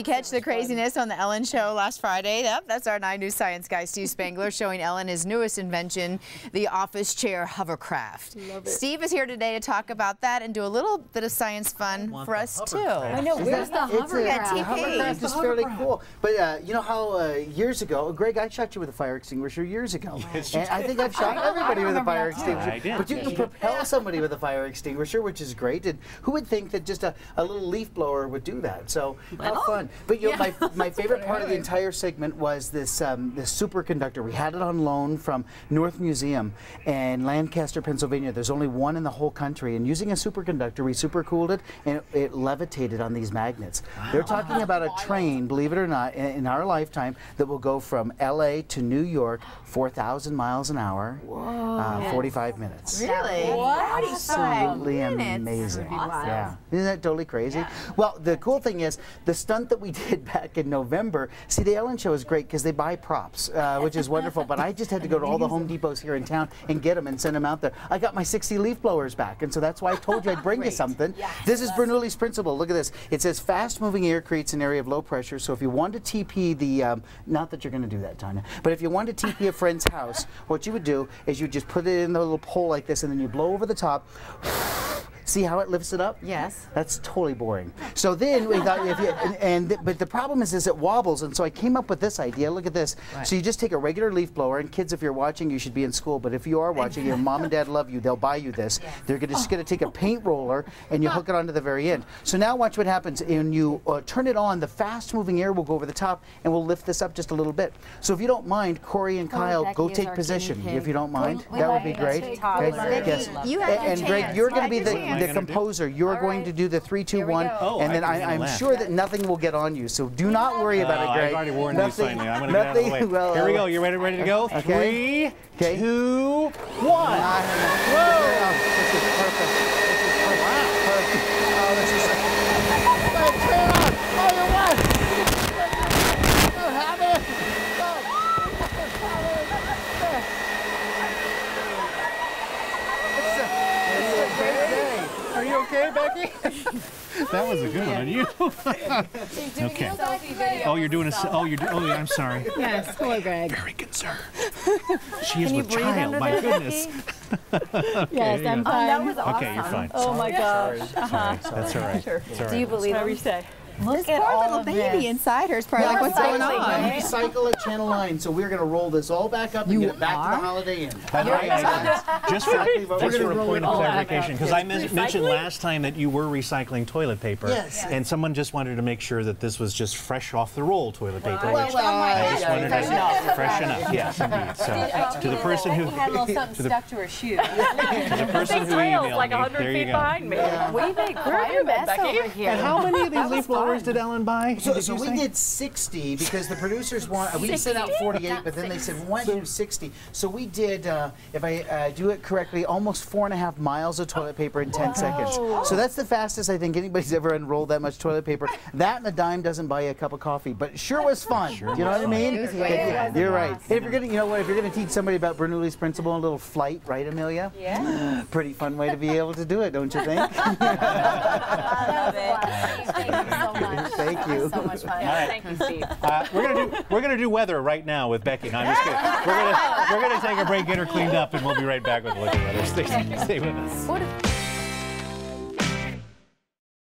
catch the craziness on the Ellen Show last Friday? Yep, that's our 9 News science guy, Steve Spangler, showing Ellen his newest invention, the office chair hovercraft. Steve is here today to talk about that and do a little bit of science fun for us, too. I know, where's the hovercraft? TP. Hovercraft is fairly cool. But you know how years ago, Greg, I shot you with a fire extinguisher years ago. And I think I've shot everybody with a fire extinguisher. But you can propel somebody with a fire extinguisher, which is great. And who would think that just a little leaf blower would do that? So, how fun. But you know, my favorite part of the entire segment was this this superconductor. We had it on loan from North Museum in Lancaster, Pennsylvania. There's only one in the whole country. And using a superconductor, we supercooled it, and it levitated on these magnets. Wow. They're talking about a train, believe it or not, in our lifetime that will go from LA to New York, 4,000 miles an hour, 45 minutes. Really? What? Absolutely amazing. Awesome. Yeah. Isn't that totally crazy? Yeah. Well, the cool thing is, the stunt that we did back in November, see, the Ellen Show is great because they buy props, which is wonderful, but I just had to go to all the Home Depots here in town and get them and send them out there. I got my 60 leaf blowers back, and so that's why I told you I'd bring you something. Yes. This is Bernoulli's principle. Look at this. It says fast-moving air creates an area of low pressure, so if you want to TP the, not that you're going to do that, Tanya, but if you want to TP a friend's house, what you would do is you just put it in the little hole like this, and then you blow over the top. See how it lifts it up? Yes. That's totally boring. So then we thought, but the problem is it wobbles, and so I came up with this idea. Look at this. Right. So you just take a regular leaf blower, and kids, if you're watching, you should be in school. But if you are watching, your mom and dad love you. They'll buy you this. Yes. They're just going to take a paint roller, and you hook it onto the very end. So now watch what happens. When you turn it on, the fast-moving air will go over the top, and we'll lift this up just a little bit. So if you don't mind, Corey and Kyle, go take position. If you don't mind, that would be great. Okay. Yes. And Greg, you're going to be the composer. You're going to do the 3, 2, 1, and then I'm sure that nothing will get on you. So do not worry about it, Greg. I've already warned you slightly. I'm going to get out of the way. Well, here we go. You ready to go? Okay. 3, 2, 1. Whoa! This is perfect. This is perfect. Wow. Perfect. Oh, this is turn on. Oh, you won. You have it. Are you okay, Becky? That was a good one. You? Okay. Oh, you're doing a. Oh, yeah, I'm sorry. Yes. Hello, Greg. Very concerned. She is with child. My goodness. Okay, yes, I'm fine. That was awesome. Okay, you're fine. Oh my gosh. That's all right. Sure. That's all right. Do you believe what you say? Look at poor little baby inside her is probably like, what's going on? Recycle at Channel 9, so we're going to roll this all back up and get it back to the Holiday Inn. Just for a point of clarification, because I mentioned last time that you were recycling toilet paper, and someone just wanted to make sure that this was just fresh off the roll toilet paper. I just wanted to fresh enough. Yes, indeed. So to the person who had a little something stuck to her shoe. To the person who emailed like me, 100 there you feet go. behind me. We make quite a mess over here. And how many of these leaf blowers did Ellen buy? So we did 60 because the producers want. We sent out 48, but then they said, why don't you do 60? So we did, if I do it correctly, almost 4.5 miles of toilet paper in 10 seconds. So that's the fastest I think anybody's ever unrolled that much toilet paper. That and a dime doesn't buy you a cup of coffee, but it sure was fun. Do you know what I mean? You're right. And if you're gonna, you know what? If you're gonna teach somebody about Bernoulli's principle, a little flight, right, Amelia? Yeah. Pretty fun way to be able to do it, don't you think? I love it. Thank you so much. Thank you. So much fun. Thank you, Steve. We're gonna do weather right now with Becky. No, I'm just kidding. We're gonna take a break, get her cleaned up, and we'll be right back with a look at weather. Stay with us.